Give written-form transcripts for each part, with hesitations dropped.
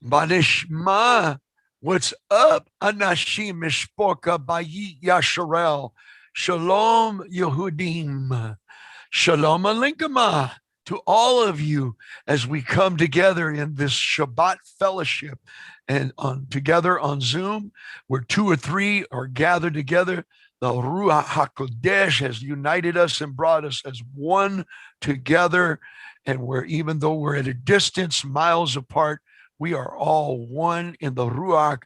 Banishma, what's up? Anashim Mishpoka Bayi Yasharel. Shalom Yehudim. Shalom Alinkama to all of you as we come together in this Shabbat fellowship and together on Zoom, where two or three are gathered together. The Ruach HaKodesh has united us and brought us as one together. And where even though we're at a distance, miles apart, we are all one in the Ruach,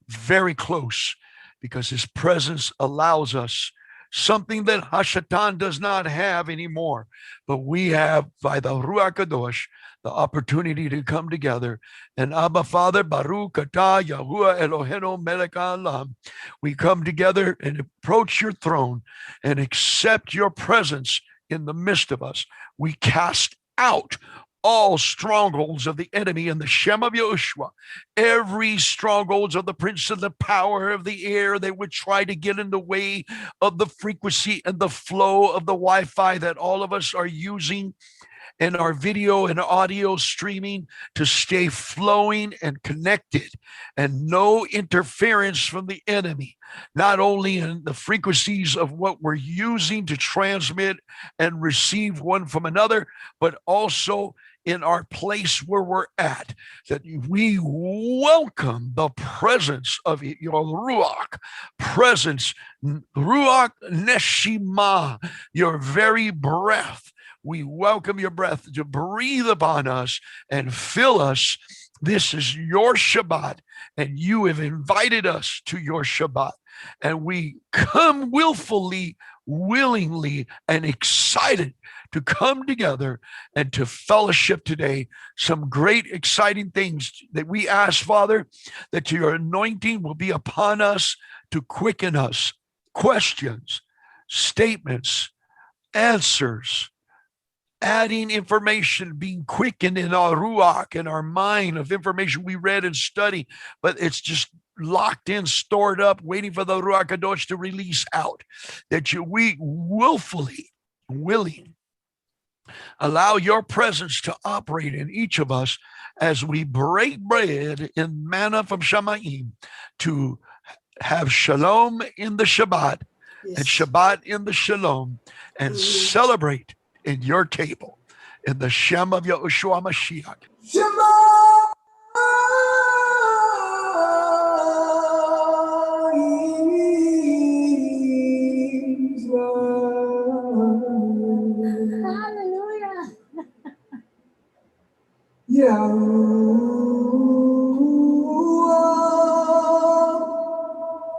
very close, because his presence allows us something that Hashatan does not have anymore. But we have, by the Ruach Kadosh, the opportunity to come together. And Abba Father, Baruch Atah Yahuwah Eloheinu Melech Haolam, we come together and approach your throne and accept your presence in the midst of us. We cast out all strongholds of the enemy in the Shem of Yahushua, every strongholds of the prince of the power of the air that would try to get in the way of the frequency and the flow of the Wi-Fi that all of us are using in our video and audio streaming to stay flowing and connected, and no interference from the enemy, not only in the frequencies of what we're using to transmit and receive one from another, but also in our place where we're at, that we welcome the presence of your Ruach presence, Ruach Neshima, your very breath. We welcome your breath to breathe upon us and fill us. This is your Shabbat, and you have invited us to your Shabbat. And we come willfully, willingly, and excited to come together and to fellowship today. Some great, exciting things that we ask, Father, that your anointing will be upon us to quicken us. Questions, statements, answers, adding information, being quickened in our ruach, in our mind of information we read and study, but it's just locked in, stored up, waiting for the Ruach Kadosh to release out. That we willfully, willing, allow your presence to operate in each of us as we break bread in manna from Shamayim to have shalom in the Shabbat, yes, and Shabbat in the shalom, and celebrate in your table, in the Shem of Yahushua Mashiach. Shabbat! Hallelujah! Yahuwah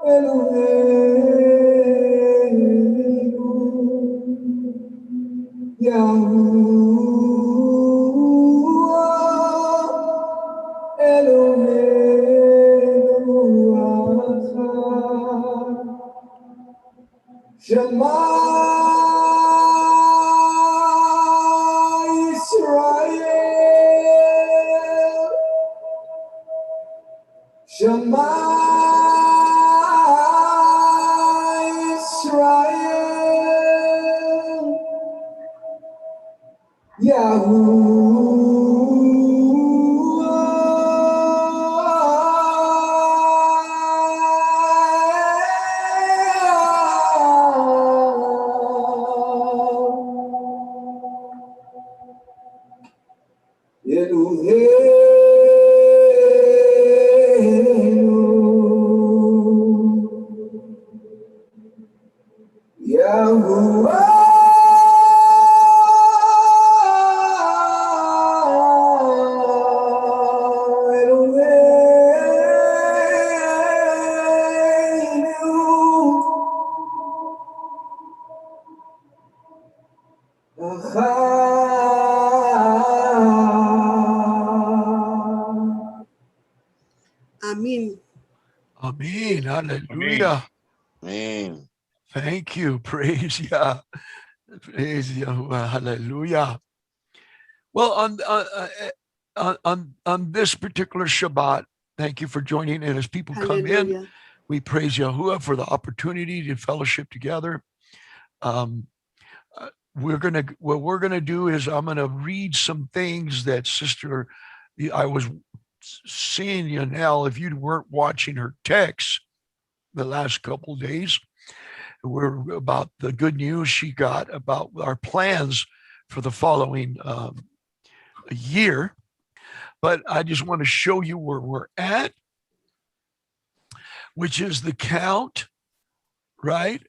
Eloheinu, Yahuwah Eloheinu Achad. Shema Yisrael, Shema Yisrael, Amen. Amen. Hallelujah. Amen. Thank you. Praise Yah. Praise Yahuwah. Hallelujah. Well, on this particular Shabbat, thank you for joining in as people come in. We praise Yahuwah for the opportunity to fellowship together. What we're gonna do is I'm gonna read some things that I was seeing Yahanel, if you weren't watching her texts the last couple of days, were about the good news she got about our plans for the following year. But I just want to show you where we're at, which is the count, right?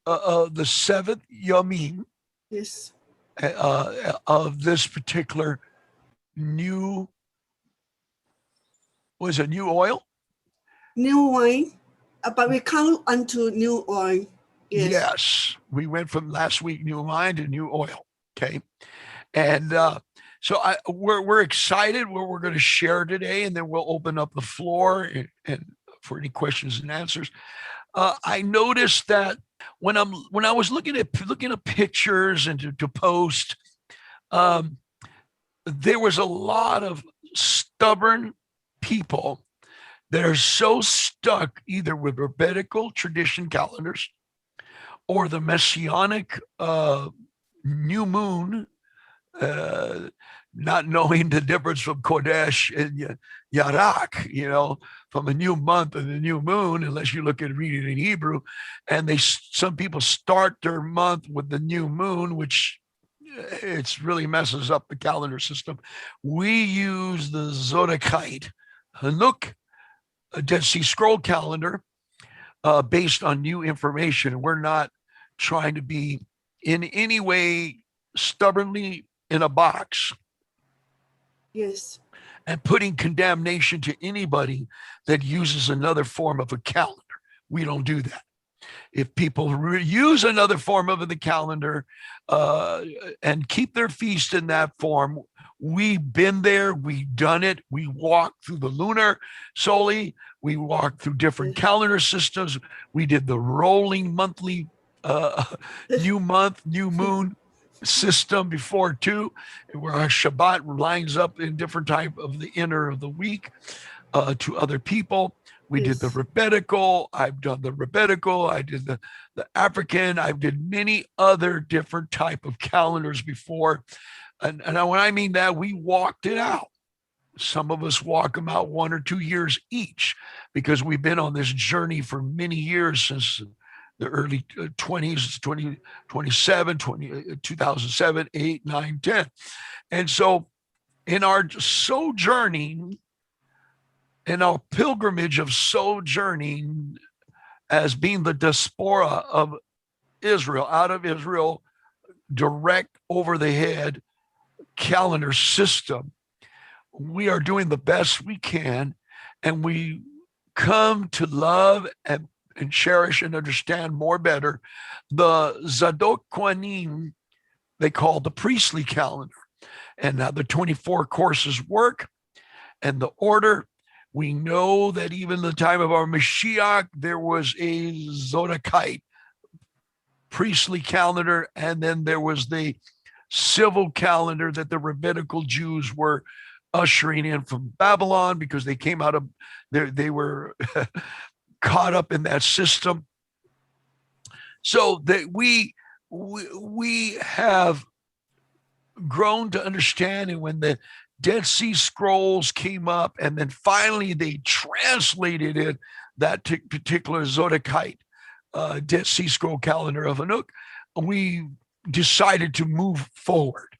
The seventh yomim. Yes. Of this particular new, was it new oil? New wine. But we count unto new wine. Yes. We went from last week new wine to new oil. Okay. And so we're excited what we're going to share today, and then we'll open up the floor and for any questions and answers. I noticed that when I was looking at pictures and to post, there was a lot of stubborn people that are so stuck either with rabbinical tradition calendars or the messianic new moon, not knowing the difference from Kodesh and Yarak, from a new month and the new moon, unless you look at reading in Hebrew. And some people start their month with the new moon, which it's really messes up the calendar system. We use the Zadokite, Enoch, a Dead Sea Scroll calendar, based on new information. We're not trying to be in any way stubbornly in a box. Yes. And putting condemnation to anybody that uses another form of a calendar. We don't do that. If people use another form of the calendar and keep their feast in that form, we've been there, we've done it. We walk through the lunar soli, we walk through different calendar systems. We did the rolling monthly new month, new moon system before too, where our Shabbat lines up in different type of the inner of the week to other people. We did the rabbinical. I've done the rabbinical. I did the African. I've did many other different type of calendars before. And when I mean that, we walked it out. Some of us walk them out 1 or 2 years each, because we've been on this journey for many years, since the early 20s, 2007, 2007, 8, 9, 10. And so in our sojourning, in our pilgrimage of sojourning as being the diaspora of Israel, out of Israel, direct over the head calendar system, we are doing the best we can, and we come to love and cherish and understand more better the Zadok Koheni, they call the priestly calendar, and how the 24 courses work and the order. We know that even the time of our Mashiach, there was a Zadokite priestly calendar, and then there was the civil calendar that the rabbinical Jews were ushering in from Babylon, because they came out of there, they were caught up in that system. So that we have grown to understand, and when the Dead Sea Scrolls came up, and then finally they translated it, that particular Zadokite Dead Sea Scroll calendar of Enoch, we decided to move forward.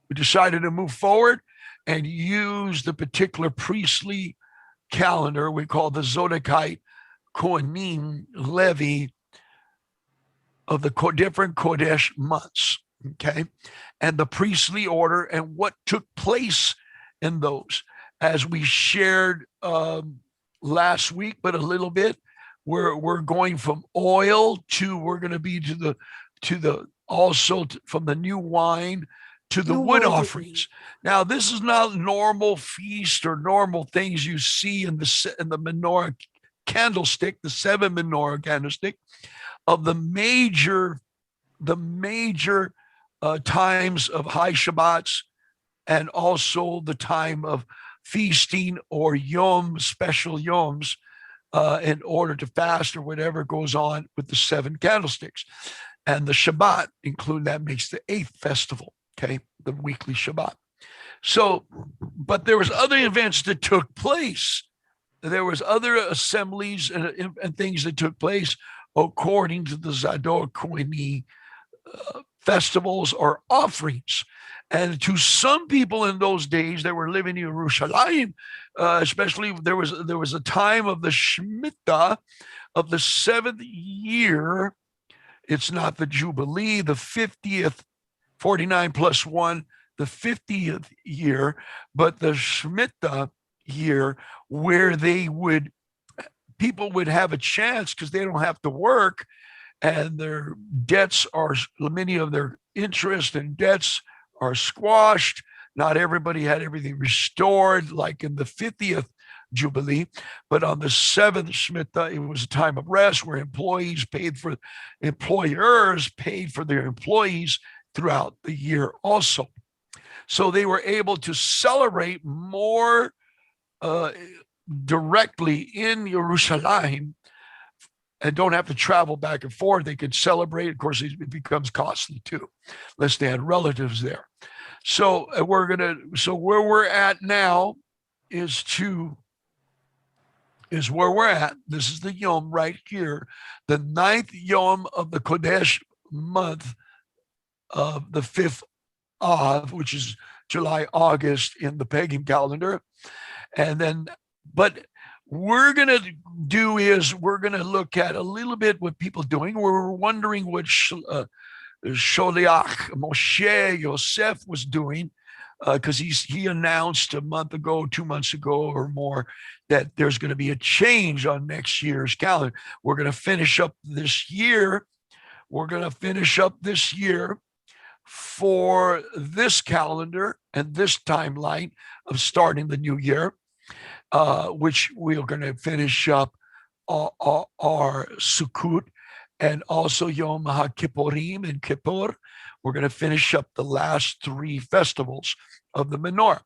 We decided to move forward and use the particular priestly calendar we call the Zadokite Koheni Levi of the different Kodesh months, okay? And the priestly order and what took place in those. As we shared last week, but a little bit, we're going from oil to, we're going to be to the also from the new wine to the wood offerings. Now, this is not normal feast or normal things you see in the menorah candlestick, the 7 menorah candlestick of the major times of high Shabbats, and also the time of feasting or yom, special yoms, in order to fast or whatever goes on with the 7 candlesticks. And the Shabbat include that, makes the 8th festival, okay, the weekly Shabbat. So, but there was other events that took place. There was other assemblies and things that took place according to the Zadok Koheni festivals or offerings. And to some people in those days that were living in Jerusalem, especially there was a time of the Shemitah of the 7th year. It's not the Jubilee, the 50th, 49 plus 1, the 50th year, but the Shemitah year where people would have a chance because they don't have to work, and their debts are, many of their interest and debts are squashed. Not everybody had everything restored like in the 50th Jubilee, but on the 7th Shemitah, it was a time of rest where employers paid for their employees throughout the year also. So they were able to celebrate more directly in Jerusalem and don't have to travel back and forth. They could celebrate. Of course, it becomes costly too, unless they had relatives there. So where we're at now is where we're at. This is the Yom right here, the 9th Yom of the Kodesh month of the 5th Av, which is July, August in the pagan calendar. And then, but we're going to look at a little bit what people doing. We're wondering what Sholiach, Moshe, Yosef was doing, because he announced a month ago, 2 months ago or more, that there's going to be a change on next year's calendar. We're going to finish up this year. For this calendar and this timeline of starting the new year, which we're going to finish up our Sukkot and also Yom HaKippurim and Kippur. We're going to finish up the last 3 festivals of the menorah.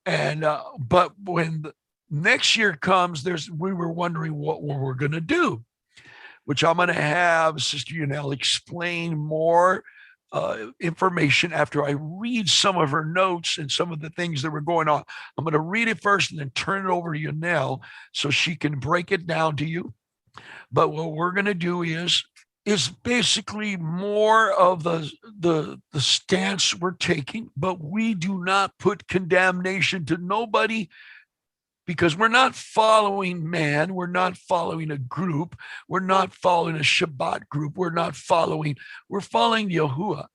And but when next year comes, we were wondering what we're going to do, which I'm going to have Sister Yahanel explain more information after I read some of her notes and some of the things that were going on. I'm going to read it first and then turn it over to Yahanel so she can break it down to you. But what we're going to do is basically more of the stance we're taking, but we do not put condemnation to nobody, because we're not following man, we're not following a group, we're not following a Shabbat group, we're following Yahuwah.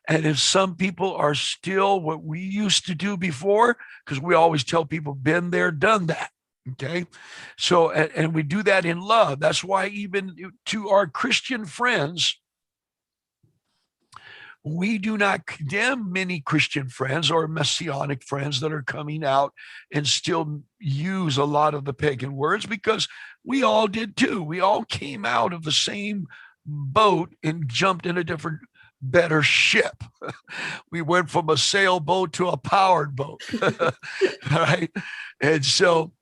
And if some people are still what we used to do before, because we always tell people, been there, done that. Okay. So, and we do that in love. That's why even to our Christian friends, we do not condemn many Christian friends or Messianic friends that are coming out and still use a lot of the pagan words, because we all did too. We all came out of the same boat and jumped in a different, better ship. We went from a sailboat to a powered boat. Right. And so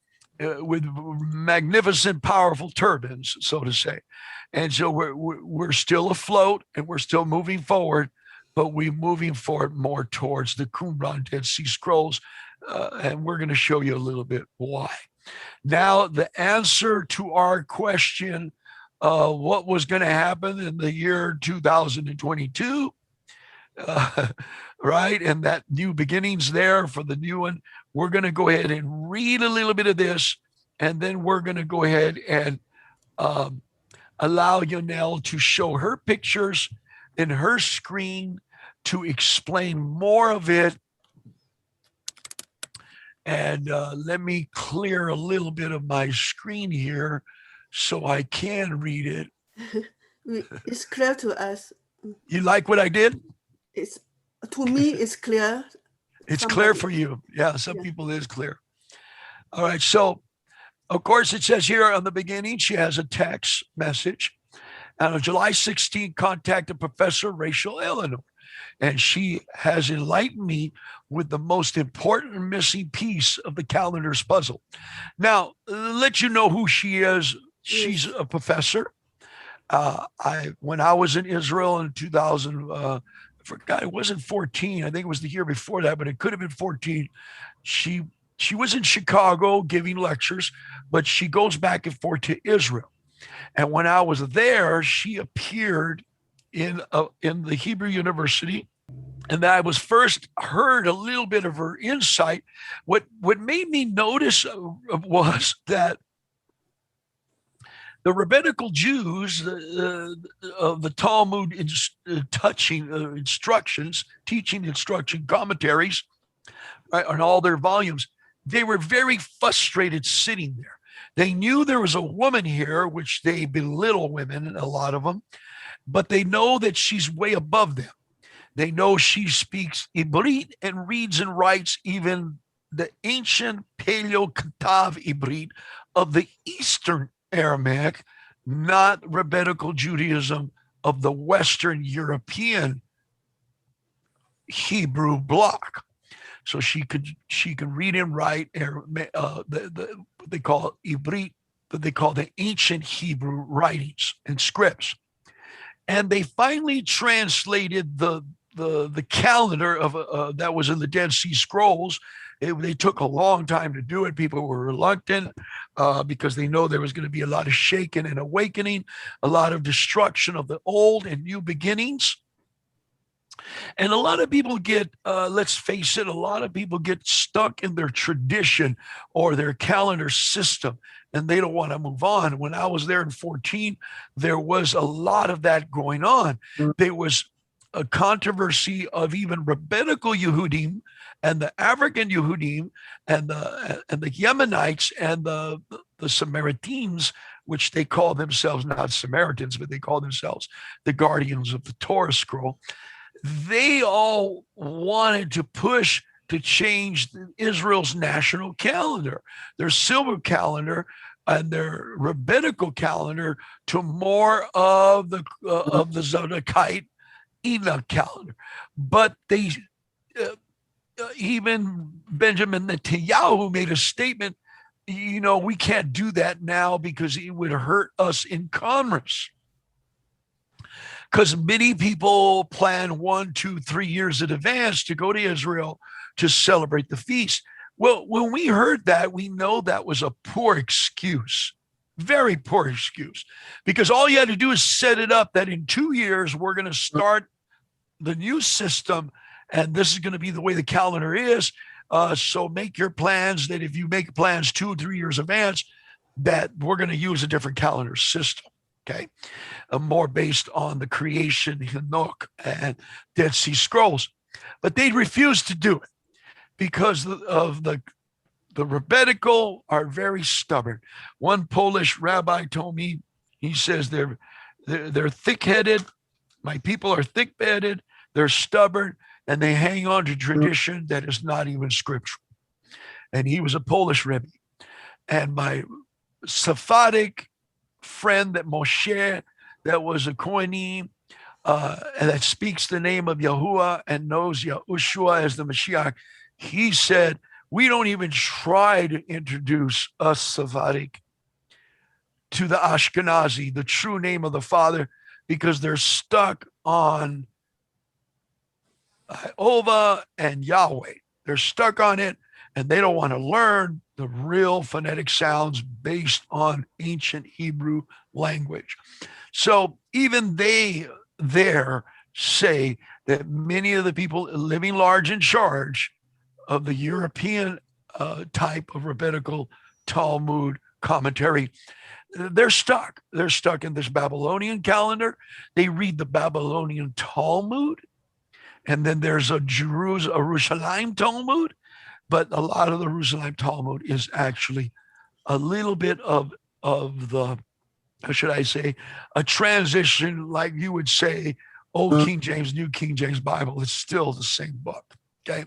with magnificent, powerful turbines, so to say. And so we're still afloat and we're still moving forward, but we're moving forward more towards the Qumran Dead Sea Scrolls, and we're going to show you a little bit why. Now, the answer to our question, what was going to happen in the year 2022, right, and that new beginnings there for the new one, we're going to go ahead and read a little bit of this, and then we're going to go ahead and allow Yahanel to show her pictures in her screen to explain more of it. And let me clear a little bit of my screen here so I can read it. It's clear to us. You like what I did? To me, it's clear. It's clear for you. Yeah, some people it is clear. All right. So, of course, it says here on the beginning, she has a text message. And on July 16th, contacted Professor Rachel Elior, and she has enlightened me with the most important missing piece of the calendar's puzzle. Now, let you know who she is. She's a professor. When I was in Israel in forgot, it wasn't 14. I think it was the year before that, but it could have been 14. She was in Chicago giving lectures, but she goes back and forth to Israel. And when I was there, she appeared in the Hebrew University, and I was first heard a little bit of her insight. What made me notice was that the rabbinical Jews of the Talmud teaching instruction commentaries, right, on all their volumes, they were very frustrated sitting there. They knew there was a woman here, which they belittle women, a lot of them, but they know that she's way above them. They know she speaks Ibrit and reads and writes even the ancient Paleo-Katav Ibrit of the Eastern Aramaic, not rabbinical Judaism of the Western European Hebrew bloc. So she could read and write what they call Ibrit, that they call the ancient Hebrew writings and scripts. And they finally translated the calendar of that was in the Dead Sea Scrolls. They took a long time to do it. People were reluctant because they know there was going to be a lot of shaking and awakening, a lot of destruction of the old and new beginnings. And a lot of people get, let's face it, a lot of people get stuck in their tradition or their calendar system, and they don't want to move on. When I was there in 14, there was a lot of that going on. There was a controversy of even rabbinical Yehudim and the African Yehudim and the Yemenites and the Samaritans, which they call themselves not Samaritans, but they call themselves the guardians of the Torah scroll. They all wanted to push to change Israel's national calendar, their silver calendar and their rabbinical calendar, to more of the Zadokite Enoch calendar. But they even Benjamin Netanyahu made a statement, we can't do that now because it would hurt us in commerce. Because many people plan 1, 2, 3 years in advance to go to Israel to celebrate the feast. Well, when we heard that, we know that was a poor excuse, very poor excuse, because all you had to do is set it up that in 2 years, we're going to start the new system, and this is going to be the way the calendar is. So make your plans that if you make plans 2 or 3 years advance, that we're going to use a different calendar system. Okay, more based on the creation, Enoch, and Dead Sea Scrolls. But they refused to do it because of the rabbinical are very stubborn. One Polish rabbi told me, he says they're thick-headed. My people are thick-headed. They're stubborn, and they hang on to tradition that is not even scriptural. And he was a Polish Rebbe. And my Sephardic friend, that Moshe, that was a Koheni, and that speaks the name of Yahuwah and knows Yahushua as the Mashiach, he said, we don't even try to introduce us Sephardic to the Ashkenazi, the true name of the Father, because they're stuck on Jehovah and Yahweh. They're stuck on it, and they don't want to learn the real phonetic sounds based on ancient Hebrew language. So even they there say that many of the people living large in charge of the European type of rabbinical Talmud commentary, they're stuck. They're stuck in this Babylonian calendar. They read the Babylonian Talmud, and then there's a Jerusalem Talmud. But a lot of the Jerusalem Talmud is actually a little bit of the, how should I say, a transition, like you would say, Old King James, New King James Bible. It's still the same book, okay,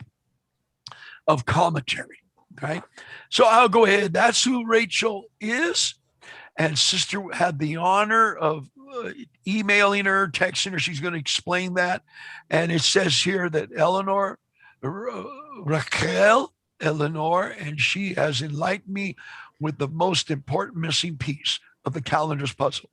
of commentary, right? So I'll go ahead. That's who Rachel is. And Sister had the honor of emailing her, texting her. She's going to explain that. And it says here that Rachel Elior, and she has enlightened me with the most important missing piece of the calendar's puzzle.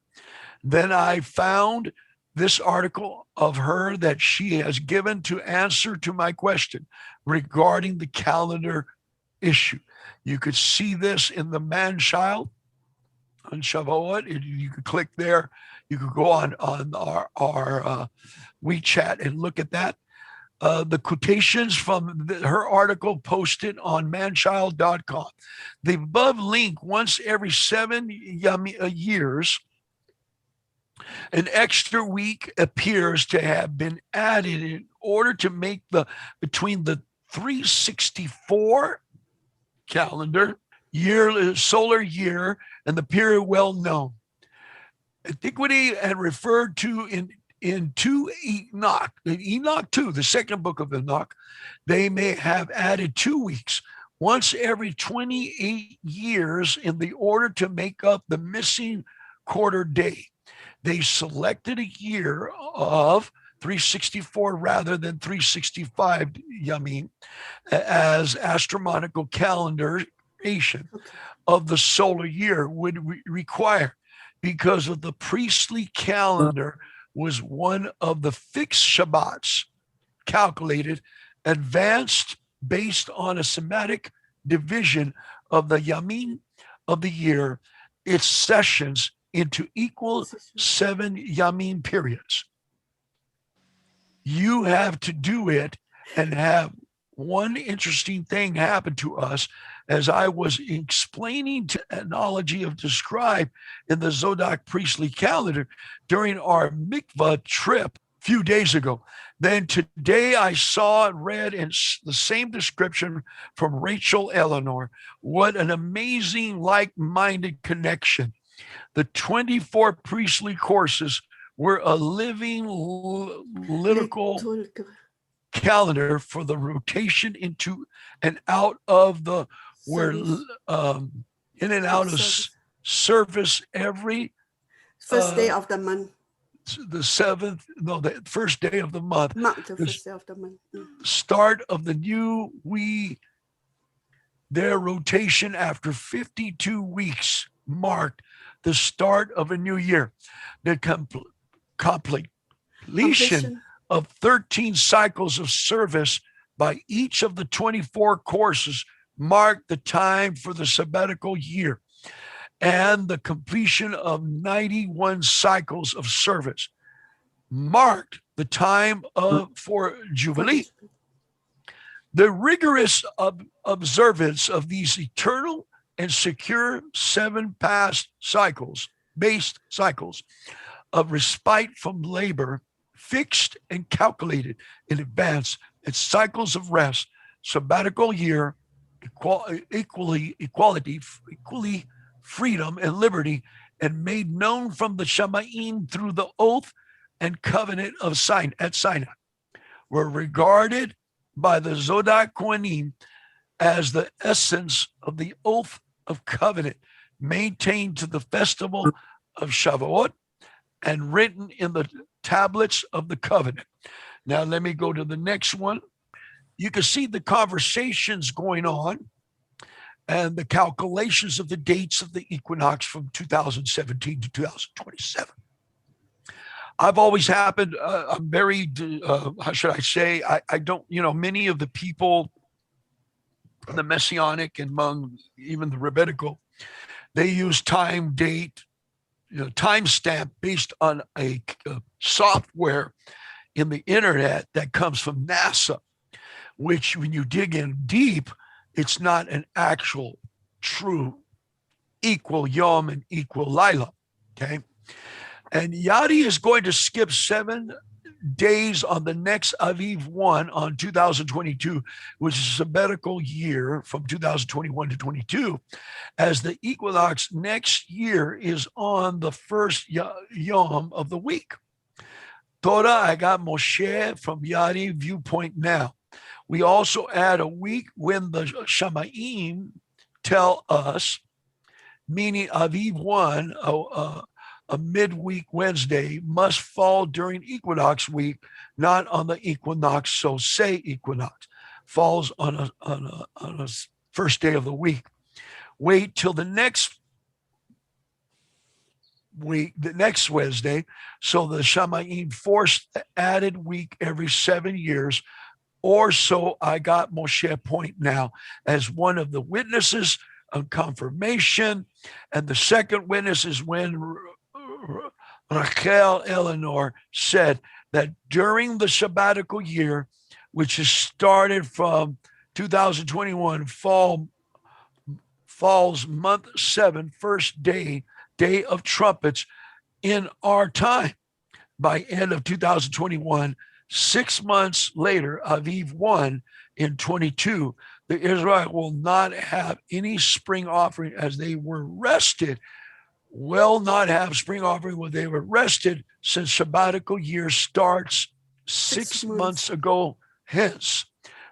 Then I found this article of her that she has given to answer to my question regarding the calendar issue. You could see this in the man-child on Shavuot. You could click there. You could go on our WeChat and look at that. The quotations from her article posted on manchild.com. The above link, once every 7 years, an extra week appears to have been added in order to make between the 364 calendar year, solar year, and the period well known. Antiquity and referred to in 2 Enoch, Enoch 2, the second book of Enoch, they may have added 2 weeks, once every 28 years, in the order to make up the missing quarter day. They selected a year of 364 rather than 365 yamim as astronomical calendarization of the solar year would require, because of the priestly calendar was one of the fixed Shabbats calculated, advanced based on a Semitic division of the yamim of the year, its sessions into equal 7 yamim periods. You have to do it and have one interesting thing happen to us as I was explaining to analogy of describe in the Zadok priestly calendar during our mikvah trip a few days ago. Then today I saw and read in the same description from Rachel Elior. What an amazing like-minded connection. The 24 priestly courses were a living liturgical calendar for the rotation into and out of the in and out of service every first day of the month. The first day of the month. The first day of the month. Start of the new their rotation after 52 weeks marked the start of a new year. The completion of 13 cycles of service by each of the 24 courses marked the time for the sabbatical year, and the completion of 91 cycles of service marked the time for Jubilee. The rigorous observance of these eternal and secure 7 past cycles, based cycles of respite from labor, fixed and calculated in advance, and cycles of rest, sabbatical year, equality, freedom and liberty, and made known from the Shemaim through the oath and covenant of Sinai, were regarded by the Zadok Kohenim as the essence of the oath of covenant maintained to the festival of Shavuot and written in the tablets of the covenant. Now let me go to the next one. You can see the conversations going on and the calculations of the dates of the equinox from 2017 to 2027. I've always happened, I'm very, how should I say, I don't, many of the people, the Messianic and among even the Rabbinical, they use time, date, timestamp based on a software in the internet that comes from NASA, which when you dig in deep, it's not an actual true equal yom and equal lila, okay? And Yadi is going to skip 7 days on the next Aviv 1 on 2022, which is a sabbatical year from 2021 to 22, as the equinox next year is on the first yom of the week. Torah, I got Moshe from Yadi viewpoint now. We also add a week when the Shemaim tell us, meaning Aviv 1, a midweek Wednesday, must fall during equinox week, not on the equinox, so say equinox, falls on a first day of the week. Wait till the next week, the next Wednesday. So the Shamayim forced added week every 7 years, or so I got Moshe Point now as one of the witnesses of confirmation. And the second witness is when Rachel Elior said that during the Shabbatical year, which is started from 2021 falls month 7, first day of trumpets in our time. By end of 2021, 6 months later, Aviv 1 in 22, the Israel will not have any spring offering as they were rested. Will not have spring offering when they were rested since Shabbatical year starts 6 months ago. Hence,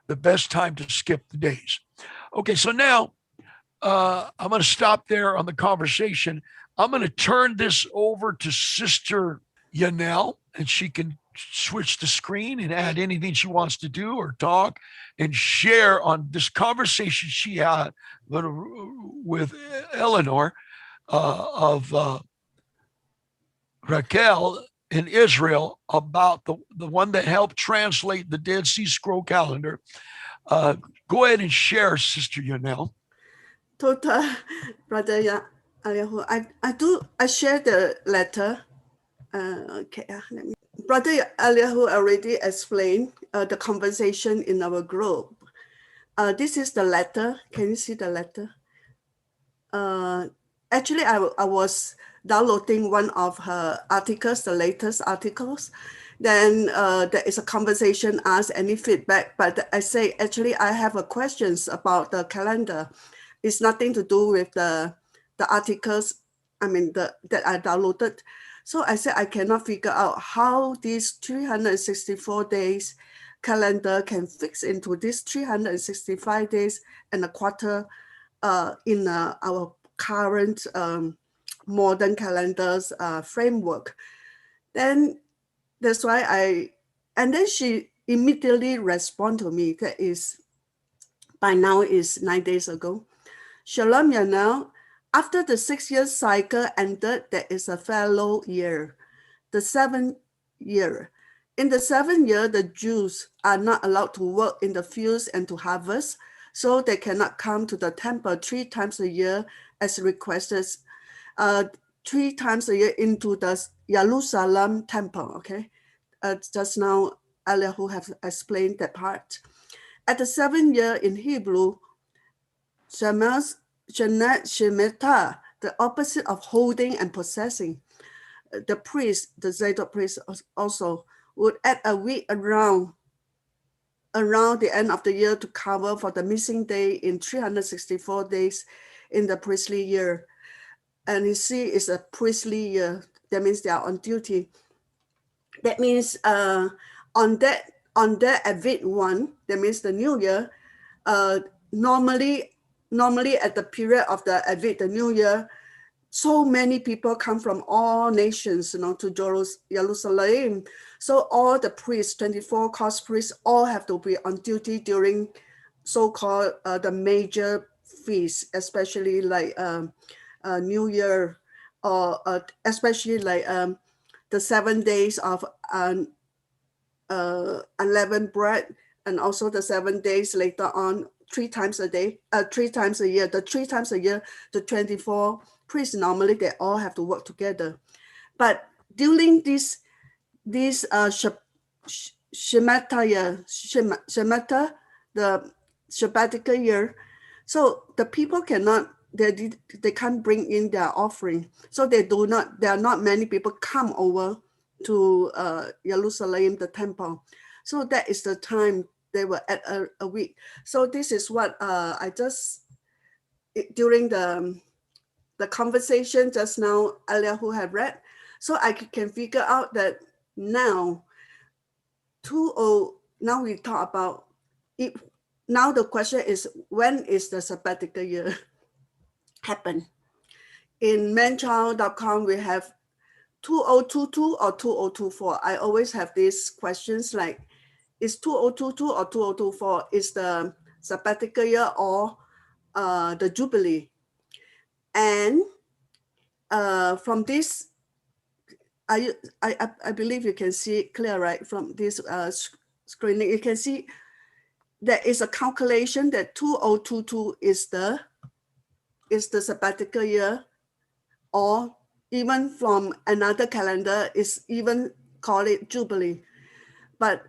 the best time to skip the days. Okay, so now I'm going to stop there on the conversation. I'm going to turn this over to Sister Yahanel, and she can switch the screen and add anything she wants to do or talk and share on this conversation she had with Eleanor of Rachel in Israel about the one that helped translate the Dead Sea Scroll calendar. Go ahead and share, Sister Yahanel. Total, Brother Eliyahu, I share the letter. Okay, let me. Brother Eliyahu already explained the conversation in our group. This is the letter. Can you see the letter? Actually, I was downloading one of her articles, the latest articles. Then there is a conversation, ask any feedback. But I say, actually, I have a questions about the calendar. It's nothing to do with the articles, that I downloaded. So I said, I cannot figure out how these 364 days calendar can fix into this 365 days and a quarter in our current modern calendars framework. Then that's why and then she immediately responded to me. That is, by now is 9 days ago. Shalom Yahanel. After the 6 year cycle ended, there is a fallow year, the 7th year. In the 7th year, the Jews are not allowed to work in the fields and to harvest, so they cannot come to the temple 3 times a year as requested, 3 times a year into the Jerusalem temple, okay? Just now, Eliyahu have explained that part. At the 7th year in Hebrew, Shemitah, the opposite of holding and possessing. The priest, the Zadok priest also, would add a week around the end of the year to cover for the missing day in 364 days in the priestly year. And you see, it's a priestly year. That means they are on duty. That means on that Aviv 1, that means the new year, normally at the period of the Aviv, the new year, so many people come from all nations, to Jerusalem. So all the priests, 24 cost priests, all have to be on duty during so-called the major feasts, especially like New Year, or especially like the 7 days of unleavened bread, and also the 7 days later on, 3 times a day, 3 times a year. The 3 times a year, the 24 priests, normally they all have to work together. But during this Shemitah, the Shabbatical year, so the people cannot, they can't bring in their offering. So there are not many people come over to Jerusalem, the temple. So that is the time they were at a week. So this is what I just, during the conversation just now, Eliyahu have read. So I can figure out that now, now we talk about it. Now the question is, when is the sabbatical year happen? In manchild.com, we have 2022 or 2024. I always have these questions like, is 2022 or 2024 is the sabbatical year or the Jubilee? And from this, I believe you can see it clear, right? From this screening, you can see there is a calculation that 2022 is the sabbatical year, or even from another calendar is even call it Jubilee. But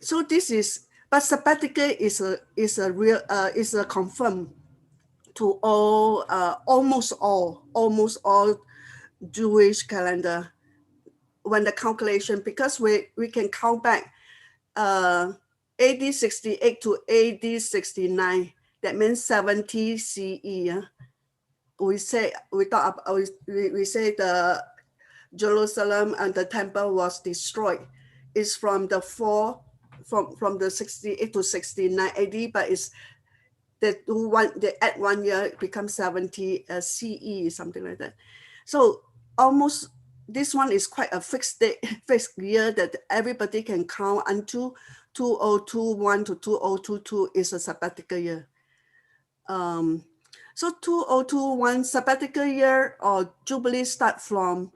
so this is, but sabbatical is a real is a confirm to all almost all Jewish calendar when the calculation, because we can count back AD 68 to AD 69. That means 70 CE. Yeah? We say we say the Jerusalem and the temple was destroyed. It's from the from the 68 to 69 AD, but it's they add 1 year, it becomes 70 CE, something like that. So almost this one is quite a fixed year that everybody can count until 2021 to 2022 is a sabbatical year. So 2021 sabbatical year or Jubilee start from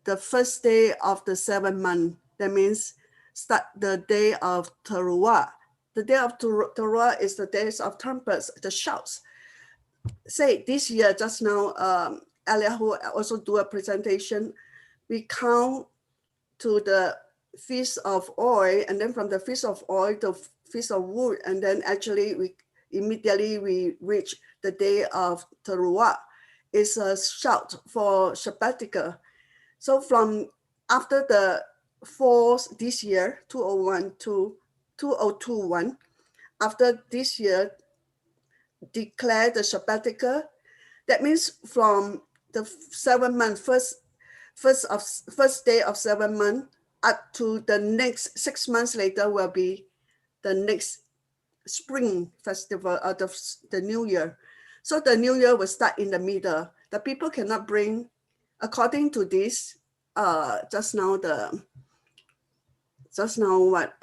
the first day of the 7th month. That means start the day of Teruah. The day of Teruah is the days of trumpets, the shouts. Say this year, just now, Eliyahu also do a presentation. We count to the Feast of Oil, and then from the Feast of Oil to Feast of Wood, and then actually we immediately reach the day of Teruah. It's a shout for Shabbatica. So from after the fourth this year, 2001 to 2021, after this year, declare the Shabbatica. That means from the 7th month, first day of 7th month up to the next 6 months later will be the next spring festival of the new year. So the new year will start in the middle. The people cannot bring, according to this, just now what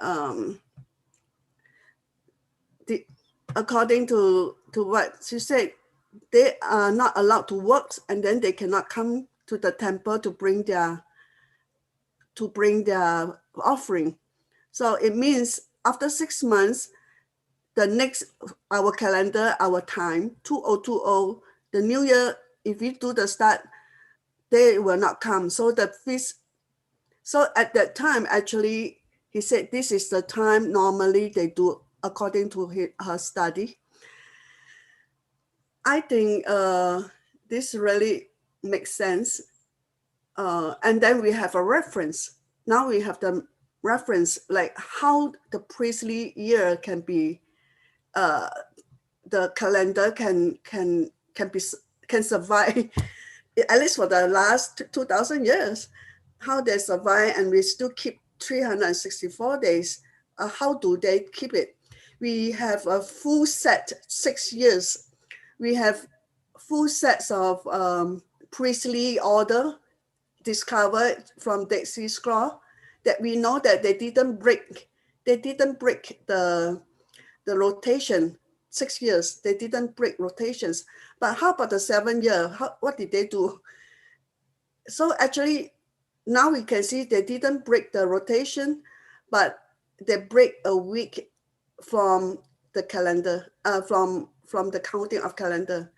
according to what she said, they are not allowed to work, and then they cannot come to the temple to bring their offering. So it means after 6 months, the next, our calendar, our time, 2020, the new year, if we do the start, they will not come. So the feast, so at that time, actually, he said this is the time normally they do according to her study. I think this really makes sense. And then we have a reference. Now we have the reference, like how the priestly year can be, the calendar can survive, at least for the last 2,000 years, how they survive, and we still keep 364 days. How do they keep it? We have a full set, 6 years. We have full sets of priestly order discovered from Dead Sea Scroll, that we know that they didn't break the rotation. 6 years, they didn't break rotations. But how about the 7th year? What did they do? So actually, now we can see they didn't break the rotation, but they break a week from the calendar, from the counting of calendar.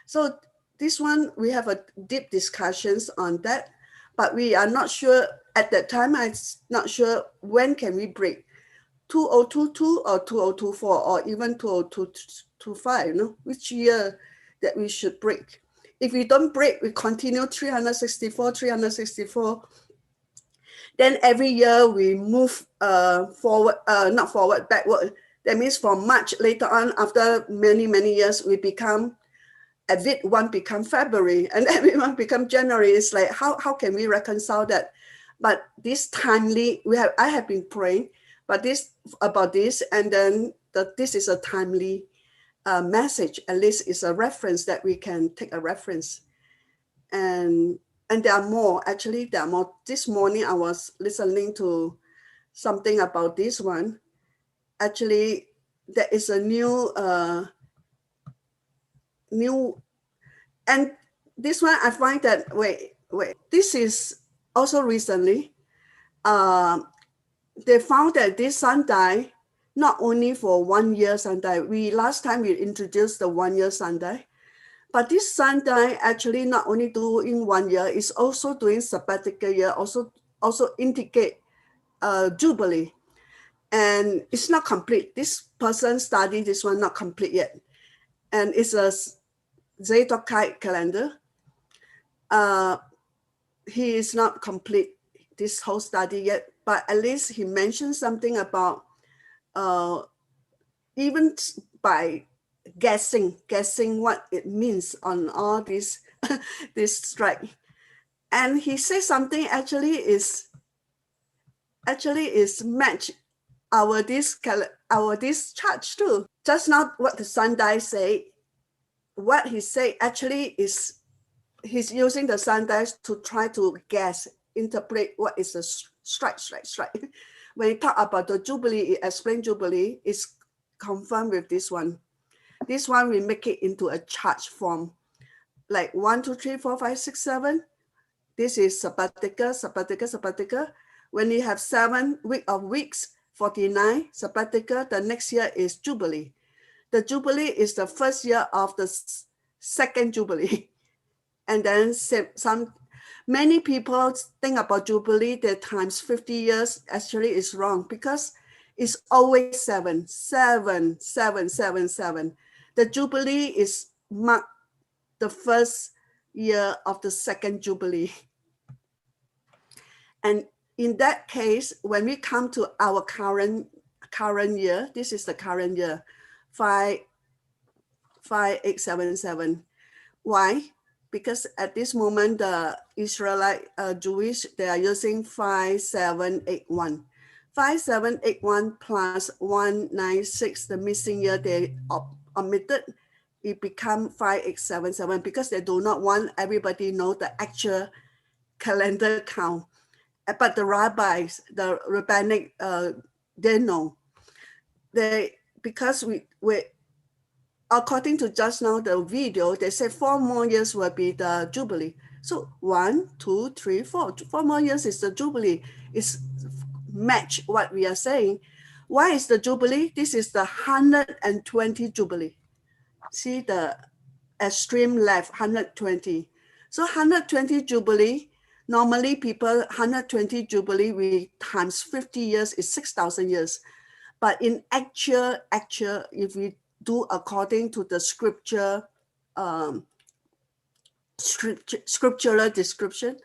So this one, we have a deep discussions on that, but we are not sure at that time. I'm not sure when can we break 2022 or 2024 or even 2025, no? Which year that we should break. If we don't break, we continue 364, then every year we move forward, not forward, backward. That means from March later on, after many, many years, we become, every one become February, and everyone become January. It's like, how can we reconcile that? But this timely, I have been praying, but about this, and then this is a timely message. At least it's a reference that we can take a reference. And there are more, actually there are more. This morning I was listening to something about this one. Actually, there is a new, and this one I find that, wait, this is also recently, they found that this sundial, not only for 1 year sundial, last time we introduced the 1 year sundial, but this sundial actually not only doing 1 year, it's also doing sabbatical year, also indicate Jubilee. And it's not complete. This person studied this one, not complete yet. And it's a Zadokite calendar. He is not complete this whole study yet, but at least he mentioned something about even by guessing what it means on all this strike. And he said something actually is match our this church too. Just not what the sundial say. What he say actually is he's using the sundial to try to guess, interpret what is a strike. When he talk about the Jubilee, he explain Jubilee is confirmed with this one. This one we make it into a chart form, like 1, 2, 3, 4, 5, 6, 7. This is sabbatical. When you have 7 weeks, 49 sabbatical, the next year is Jubilee. The Jubilee is the first year of the second Jubilee. And then many people think about Jubilee, that times 50 years actually is wrong because it's always 7. The Jubilee is marked the first year of the second Jubilee. And in that case, when we come to our current year, this is the current year, 5877. Why? Because at this moment, the Israelite Jewish, they are using 5781. 5781 plus 196, the missing year they omitted, it become 5877 because they do not want everybody know the actual calendar count. But the rabbis, the rabbinic, they know. Because we according to just now the video, they say 4 more years will be the Jubilee. So 1, 2, 3, 4. 4 more years is the Jubilee. It's match what we are saying. Why is the Jubilee? This is the 120 Jubilee. See the extreme left, 120. So 120 Jubilee, normally people, 120 Jubilee, we times 50 years is 6,000 years. But in actual, if we do according to the scriptural description,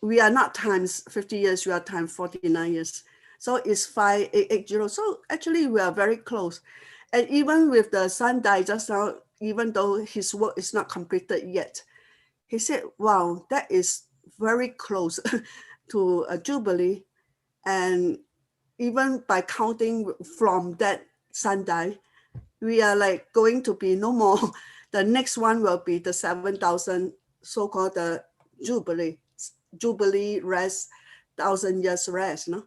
we are not times 50 years, we are times 49 years. So it's 5880. So actually we are very close. And even with the sundial just now, even though his work is not completed yet, he said, wow, that is very close to a Jubilee. And even by counting from that sundial, we are like going to be no more. The next one will be the 7,000, so-called the Jubilee rest, 1,000 years rest. No?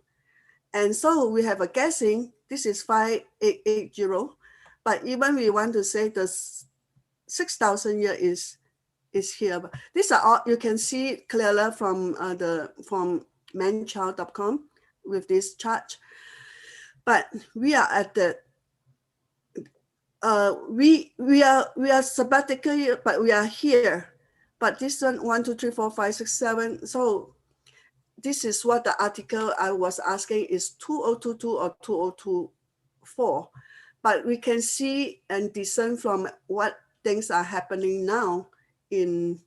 And so we have a guessing, this is 5880, but even we want to say the 6,000 year is here. But these are all, you can see clearly from manchild.com with this chart. But we are at the we are sabbatical year, but we are here. But this one 1, 2, 3, 4, 5, 6, 7. So this is what the article I was asking is 2022 or 2024. But we can see and discern from what things are happening now in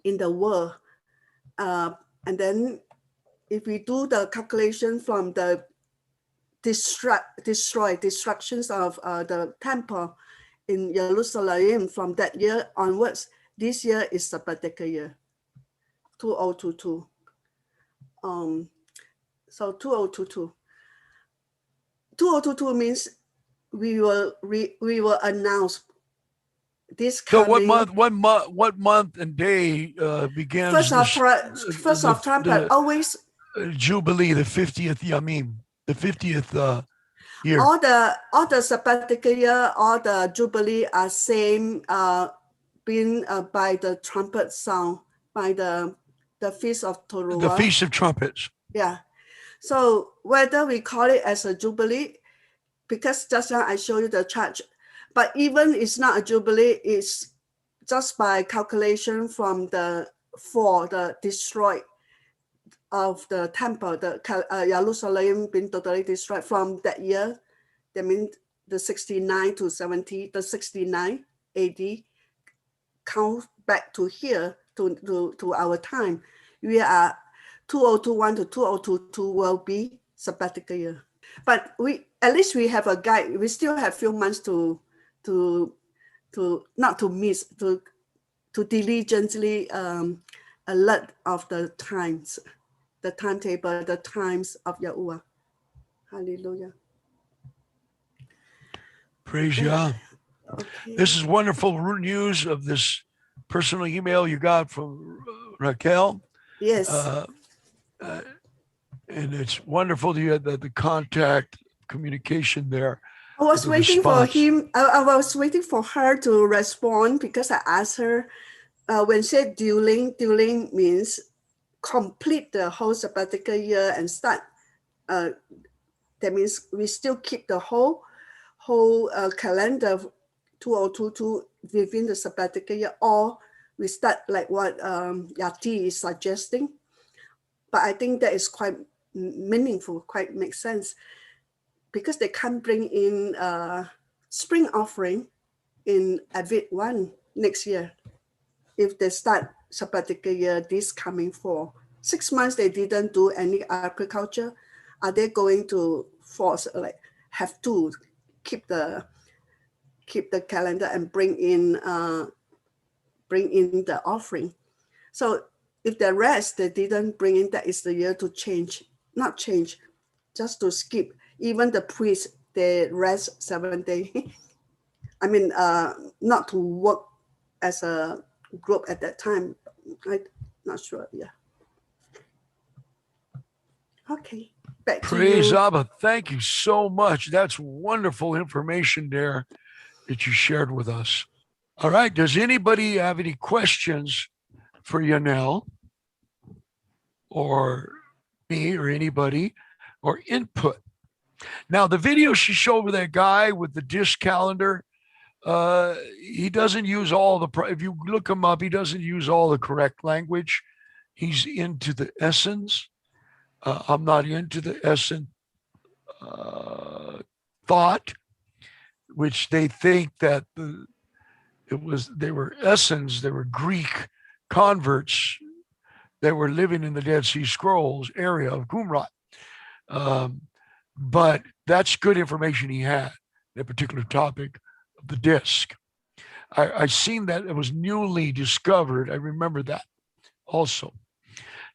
the world. And then if we do the calculation from the destructions of the temple in Jerusalem from that year onwards, this year is sabbatical year, 2022. So 2022. 2022 means we will announce this coming. So what month and day begins? First of trumpet, always Jubilee, the 50th Yamim, the 50th year. All the sabbatical year, all the Jubilee are same been by the trumpet sound, by the Feast of Teruah. The Feast of Trumpets. Yeah. So whether we call it as a Jubilee, because just now I showed you the chart, but even it's not a Jubilee, it's just by calculation from the destroyed of the temple, the Jerusalem being totally destroyed from that year. That means the 69 to 70, the 69 AD count back to here to our time. We are 2021 to 2022 will be sabbatical year. But at least we have a guide. We still have few months to not to miss, to diligently alert of the times, the timetable, the times of Yahuwah. Hallelujah. Praise Yah. Okay. This is wonderful news of this personal email you got from Rachel. Yes. And it's wonderful to hear the contact communication there. I was the waiting response. for him. I was waiting for her to respond because I asked her when she said dueling means complete the whole sabbatical year and start. That means we still keep the whole calendar 2022 within the sabbatical year, or we start like what Yati is suggesting. But I think that is quite meaningful, quite makes sense, because they can't bring in spring offering in Advent 1 next year. If they start sabbatical year this coming fall, 6 months they didn't do any agriculture, are they going to force, like, have to keep the calendar and bring in the offering? So if the rest they didn't bring in, that is the year to change, not change, just to skip. Even the priests, they rest 7 days. I mean, not to work as a group at that time. I'm not sure. Yeah. Okay. Back to Praise you. Abba. Thank you so much. That's wonderful information there that you shared with us. All right. Does anybody have any questions for Yahanel or me or anybody, or input? Now, the video she showed with that guy with the dish calendar, he doesn't use all the, if you look him up, he doesn't use all the correct language. He's into the essence. I'm not into the essence thought, which they think that they were Essenes, they were Greek converts that were living in the Dead Sea Scrolls area of Qumran. But that's good information he had, that particular topic of the disc. I seen that it was newly discovered. I remember that also.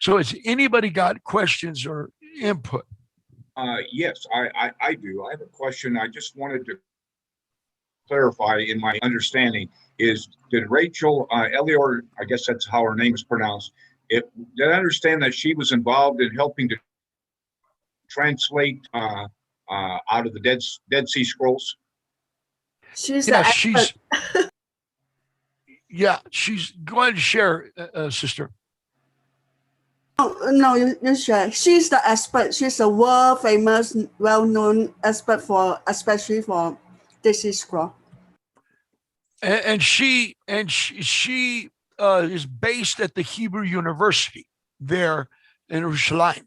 So has anybody got questions or input? Yes, I do. I have a question. I just wanted to clarify in my understanding is, did Rachel Elior, I guess that's how her name is pronounced, did I understand that she was involved in helping to translate out of the Dead Sea Scrolls? She's she's going to share, sister. No, you share. She's the expert. She's a world famous, well-known expert especially for Dead Sea Scroll. And she is based at the Hebrew University there in Jerusalem.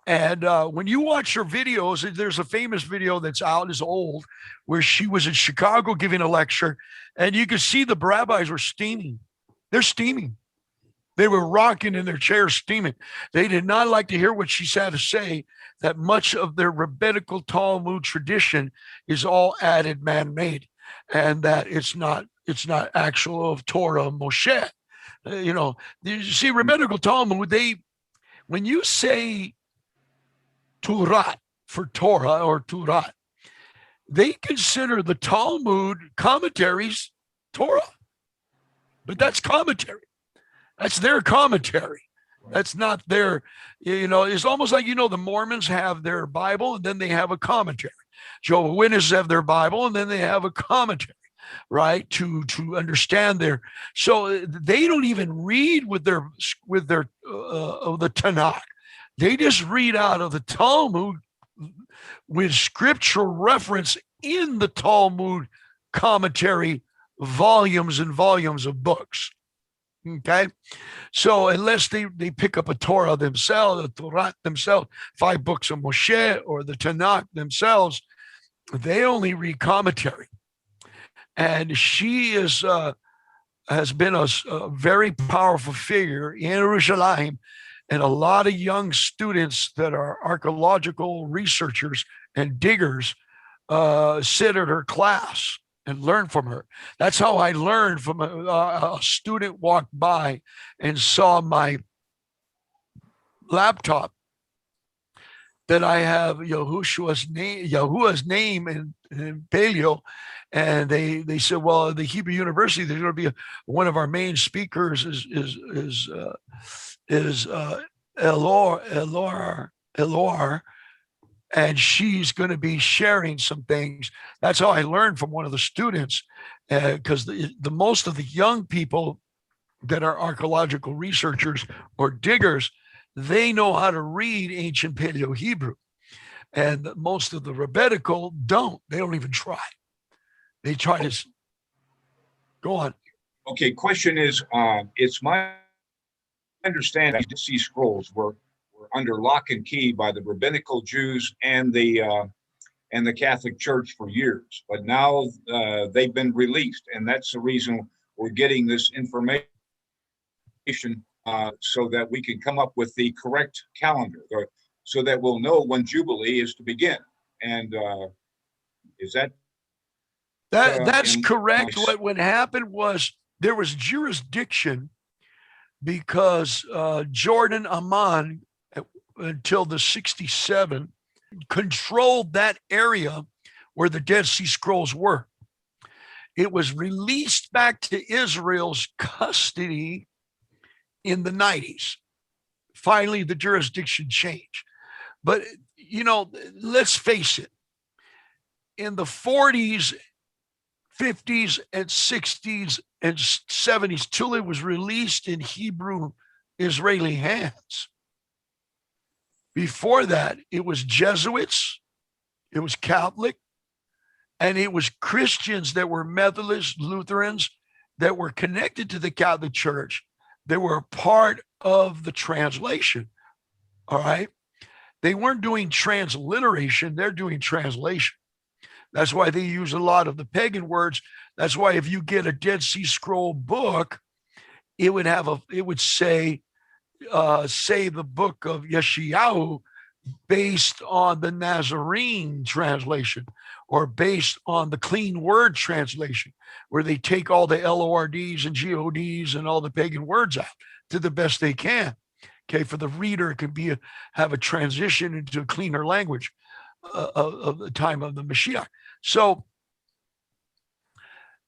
And when you watch her videos, there's a famous video that's out, is old, where she was in Chicago giving a lecture, and you could see the rabbis were steaming. They're steaming. They were rocking in their chairs, steaming. They did not like to hear what she had to say, that much of their rabbinical Talmud tradition is all added, man-made, and that it's not actual of Torah, Moshe. You see, rabbinical Talmud, when you say Turat for Torah or Turat, they consider the Talmud commentaries Torah, but that's commentary. That's their commentary. That's not their, it's almost like, the Mormons have their Bible and then they have a commentary. Jehovah's Witnesses have their Bible and then they have a commentary. right? To understand so they don't even read with their the Tanakh. They just read out of the Talmud with scriptural reference in the Talmud commentary, volumes and volumes of books. Okay, so unless they pick up a Torah themselves, a Torah themselves, 5 books of Moshe or the Tanakh themselves, they only read commentary. And she has been a very powerful figure in Jerusalem, and a lot of young students that are archaeological researchers and diggers sit at her class and learn from her. That's how I learned from a student walked by and saw my laptop that I have Yahuwah's name in Paleo. And they said, well, the Hebrew University, there's going to be one of our main speakers is Elior, and she's going to be sharing some things. That's how I learned from one of the students, because the most of the young people that are archaeological researchers or diggers, they know how to read ancient Paleo Hebrew, and most of the rabbinical don't. They don't even try. They try to go on. Okay, question is, it's my understanding these scrolls were under lock and key by the rabbinical Jews and the Catholic Church for years, but now they've been released, and that's the reason we're getting this information so that we can come up with the correct calendar, so that we'll know when Jubilee is to begin. And is that? That's correct. What happened was there was jurisdiction because Jordan Amman, until the 67, controlled that area where the Dead Sea Scrolls were. It was released back to Israel's custody in the 90s. Finally, the jurisdiction changed. But, let's face it, in the 40s, 50s and 60s and 70s, till it was released in Hebrew Israeli hands. Before that, it was Jesuits, it was Catholic, and it was Christians that were Methodists, Lutherans, that were connected to the Catholic Church. They were a part of the translation, all right? They weren't doing transliteration, they're doing translation. That's why they use a lot of the pagan words. That's why if you get a Dead Sea Scroll book, it would say the book of Yeshayahu based on the Nazarene translation or based on the Clean Word translation, where they take all the LORDs and GODs and all the pagan words out to the best they can. Okay, for the reader, it can have a transition into a cleaner language of the time of the Mashiach. So,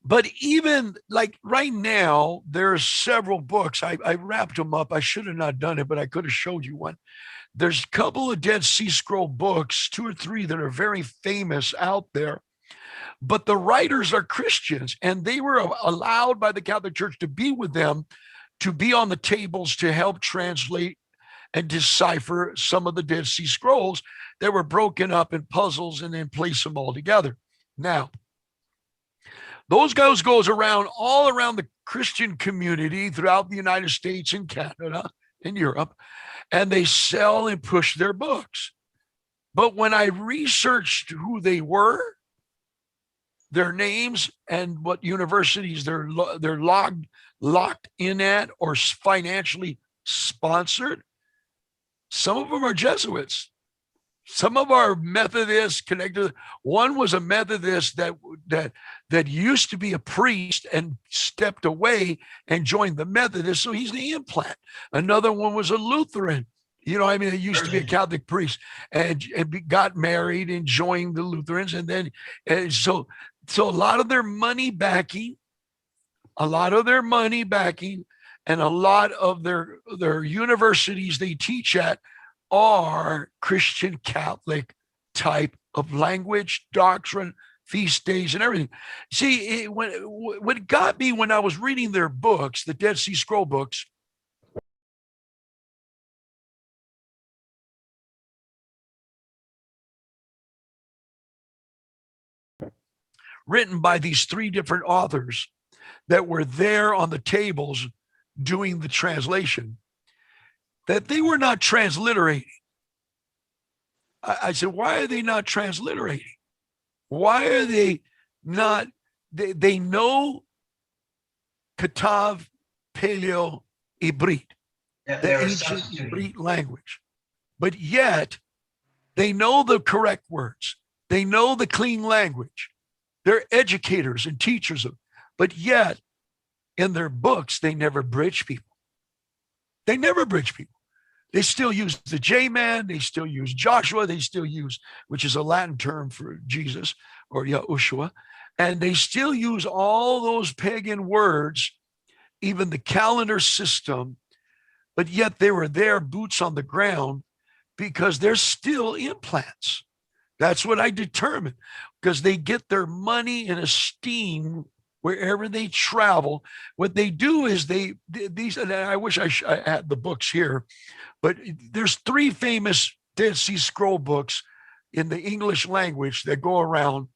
but even like right now, there's several books. I wrapped them up. I should have not done it, but I could have showed you one. There's a couple of Dead Sea Scroll books, 2 or 3 that are very famous out there. But the writers are Christians, and they were allowed by the Catholic Church to be with them, to be on the tables to help translate and decipher some of the Dead Sea Scrolls that were broken up in puzzles and then place them all together. Now, those guys goes around all around the Christian community throughout the United States and Canada and Europe, and they sell and push their books. But when I researched who they were, their names, and what universities they're locked in at or financially sponsored, some of them are Jesuits. Some of our Methodists connected. One was a Methodist that used to be a priest and stepped away and joined the Methodists, so he's the implant. Another one was a Lutheran. He used to be a Catholic priest and got married and joined the Lutherans, and then so a lot of their money backing, and a lot of their universities they teach at are Christian Catholic type of language, doctrine, feast days and everything. See, what got me when I was reading their books, the Dead Sea Scroll books, written by these three different authors that were there on the tables doing the translation, that they were not transliterating. I said, why are they not transliterating? Why are they not? They know Katav, Paleo, Ibrit, the ancient Ibrit language, but yet they know the correct words. They know the clean language. They're educators and teachers of, but yet in their books, they never bridge people. They never bridge people. They still use the J-man. They still use Joshua. They still use, which is a Latin term for Jesus or Yahushua. And they still use all those pagan words, even the calendar system, but yet they were there, boots on the ground, because they're still implants. That's what I determined, because they get their money and esteem wherever they travel. What they do is these, and I wish I had the books here, but there's three famous Dead Sea Scroll books in the English language that go around,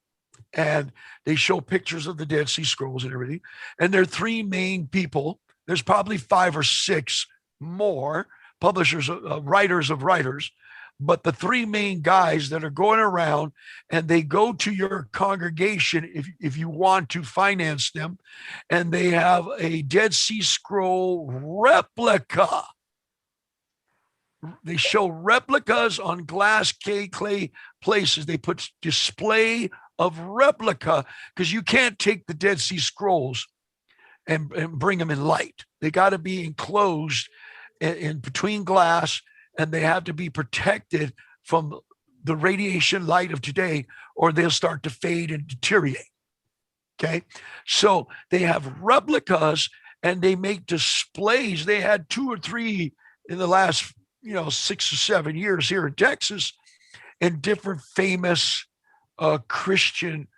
and they show pictures of the Dead Sea Scrolls and everything. And there are three main people. There's probably 5 or 6 more publishers, writers of writers, but the three main guys that are going around, and they go to your congregation if you want to finance them, and they have a Dead Sea Scroll replica. They show replicas on glass, clay places. They put display of replica, because you can't take the Dead Sea Scrolls and bring them in light. They got to be enclosed in between glass, and they have to be protected from the radiation light of today, or they'll start to fade and deteriorate. Okay. So they have replicas, and they make displays. They had 2 or 3 in the last, 6 or 7 years here in Texas, in different famous Christian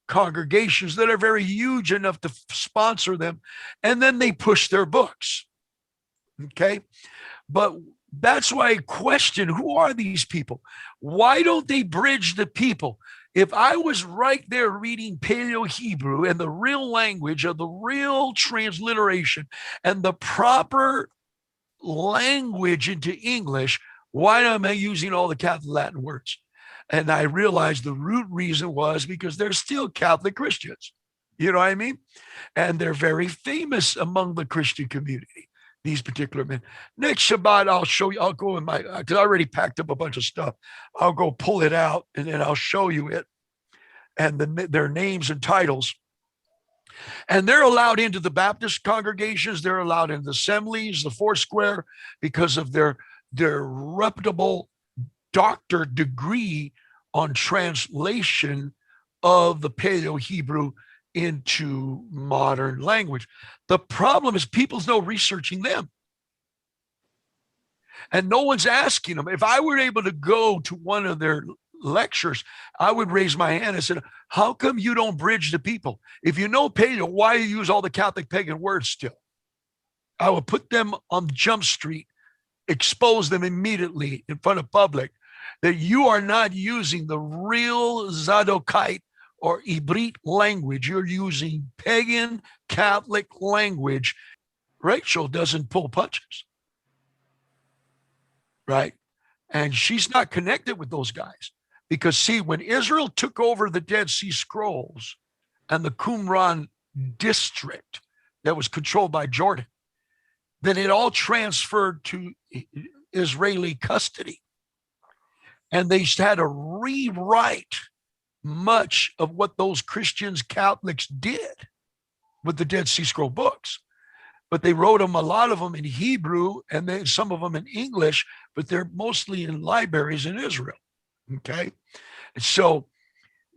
congregations that are very huge enough to sponsor them. And then they push their books. Okay. But that's why I question, who are these people? Why don't they bridge the people? If I was right there reading Paleo Hebrew and the real language of the real transliteration and the proper language into English, why am I using all the Catholic Latin words? And I realized the root reason was because they're still Catholic Christians. You know what I mean? And they're very famous among the Christian community, these particular men. Next Shabbat, I'll show you, I'll go in because I already packed up a bunch of stuff. I'll go pull it out, and then I'll show you it and their names and titles. And they're allowed into the Baptist congregations. They're allowed in the assemblies, the Foursquare, because of their reputable doctor degree on translation of the Paleo Hebrew into modern language. The problem is people's no researching them. And no one's asking them. If I were able to go to one of their lectures, I would raise my hand and say, how come you don't bridge the people? If you know Paleo, why do you use all the Catholic pagan words still? I would put them on Jump Street, expose them immediately in front of public, that you are not using the real Zadokite or Ibrit language. You're using pagan Catholic language. Rachel doesn't pull punches, right? And she's not connected with those guys. Because see, when Israel took over the Dead Sea Scrolls and the Qumran district that was controlled by Jordan, then it all transferred to Israeli custody. And they had to rewrite much of what those Christians, Catholics did with the Dead Sea Scroll books. But they wrote them, a lot of them in Hebrew, and then some of them in English, but they're mostly in libraries in Israel. Okay. And so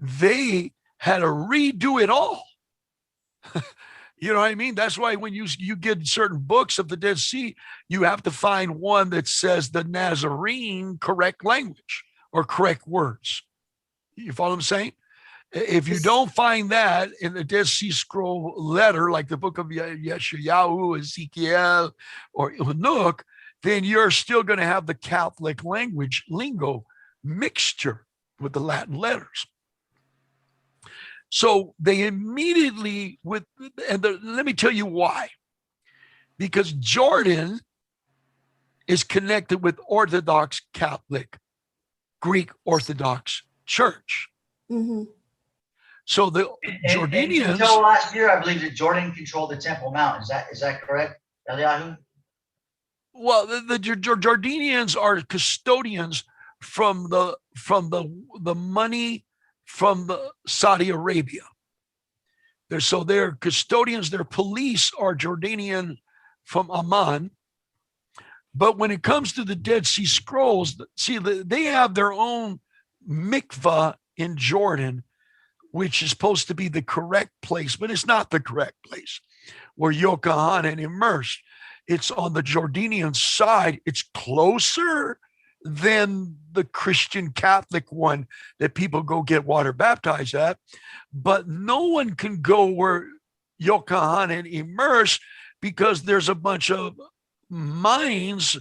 they had to redo it all. You know what I mean? That's why when you get certain books of the Dead Sea, you have to find one that says the Nazarene correct language or correct words. You follow what I'm saying? If you don't find that in the Dead Sea Scroll letter, like the book of Yeshayahu, Ezekiel, or Enoch, then you're still going to have the Catholic language lingo mixture with the Latin letters. So they immediately let me tell you why. Because Jordan is connected with Orthodox Catholic, Greek Orthodox Church. Mm-hmm. So the Jordanians. Until last year, I believe that Jordan controlled the Temple Mount. Is that correct, Eliyahu? Well, the Jordanians are custodians from the money from the Saudi Arabia. They're custodians. Their police are Jordanian from Amman. But when it comes to the Dead Sea Scrolls, see, they have their own mikvah in Jordan, which is supposed to be the correct place, but it's not the correct place where Yochanan immersed. It's on the Jordanian side. It's closer than the Christian Catholic one that people go get water baptized at, but no one can go where Yochanan immersed because there's a bunch of mines,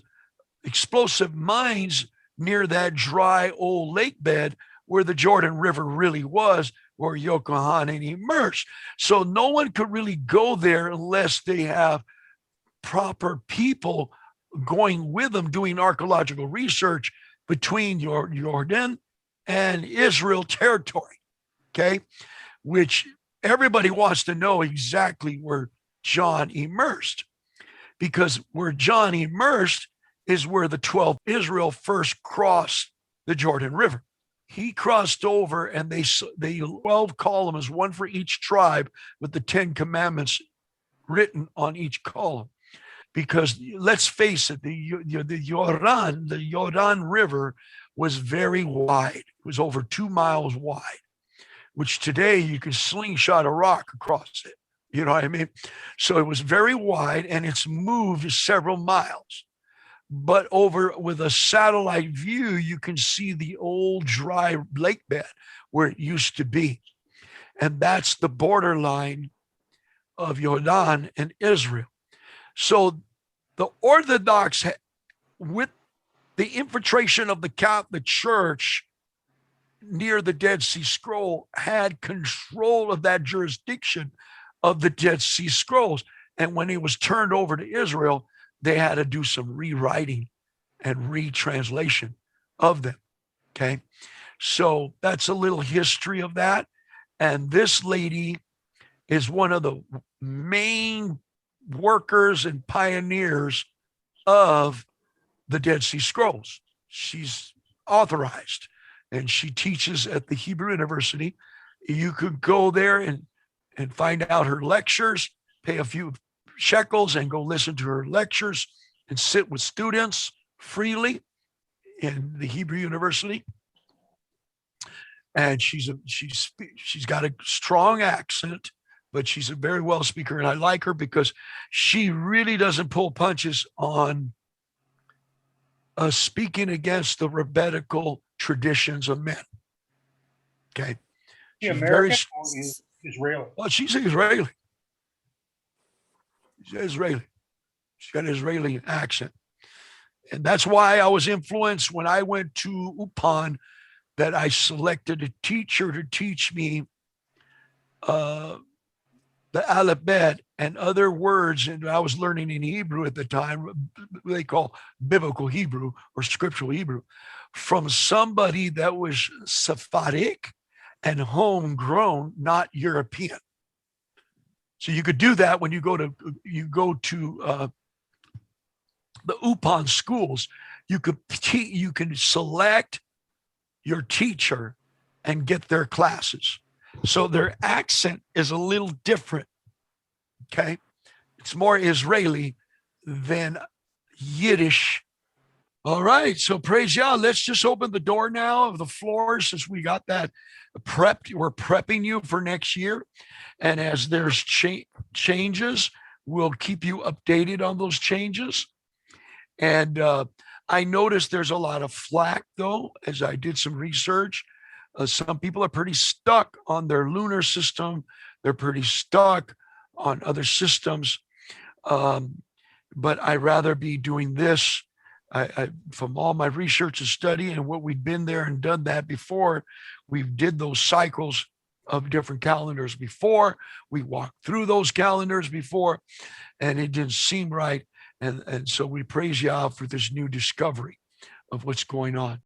explosive mines near that dry old lake bed where the Jordan River really was, where Yochanan immersed. So no one could really go there unless they have proper people going with them doing archaeological research between Jordan and Israel territory, okay? Which everybody wants to know exactly where John immersed, because where John immersed is where the 12 Israel first crossed the Jordan River. He crossed over, and they 12 columns, one for each tribe, with the 10 commandments written on each column. Because let's face it, the Jordan River was very wide. It was over 2 miles wide, which today you can slingshot a rock across it. You know what I mean? So it was very wide, and it's moved several miles. But over with a satellite view, you can see the old dry lake bed where it used to be. And that's the borderline of Jordan and Israel. So the Orthodox, with the infiltration of the Catholic Church near the Dead Sea Scroll, had control of that jurisdiction of the Dead Sea Scrolls. And when it was turned over to Israel, they had to do some rewriting and retranslation of them, okay? So that's a little history of that. And this lady is one of the main workers and pioneers of the Dead Sea Scrolls. She's authorized, and she teaches at the Hebrew University. You could go there and find out her lectures, pay a few shekels and go listen to her lectures and sit with students freely in the Hebrew University. And she's got a strong accent, but she's a very well speaker, and I like her because she really doesn't pull punches on speaking against the rabbinical traditions of men. Okay. She's American or Israeli? Well, she's Israeli. She's Israeli. She's got an Israeli accent. And that's why I was influenced when I went to Upan, that I selected a teacher to teach me the alphabet and other words. And I was learning in Hebrew at the time, they call biblical Hebrew or scriptural Hebrew, from somebody that was Sephardic and homegrown, not European. So you could do that when you go to the Upan schools. You can select your teacher and get their classes. So their accent is a little different. Okay, it's more Israeli than Yiddish. All right, so praise Yah. Let's just open the door now of the floor, since we got that prepped. We're prepping you for next year. And as there's changes, we'll keep you updated on those changes. And I noticed there's a lot of flack, though, as I did some research, Some people are pretty stuck on their lunar system. They're pretty stuck on other systems. But I'd rather be doing this. From all my research and study and what we've been there and done that before, we did those cycles of different calendars before. We walked through those calendars before, and it didn't seem right. And so we praise Yah for this new discovery of what's going on.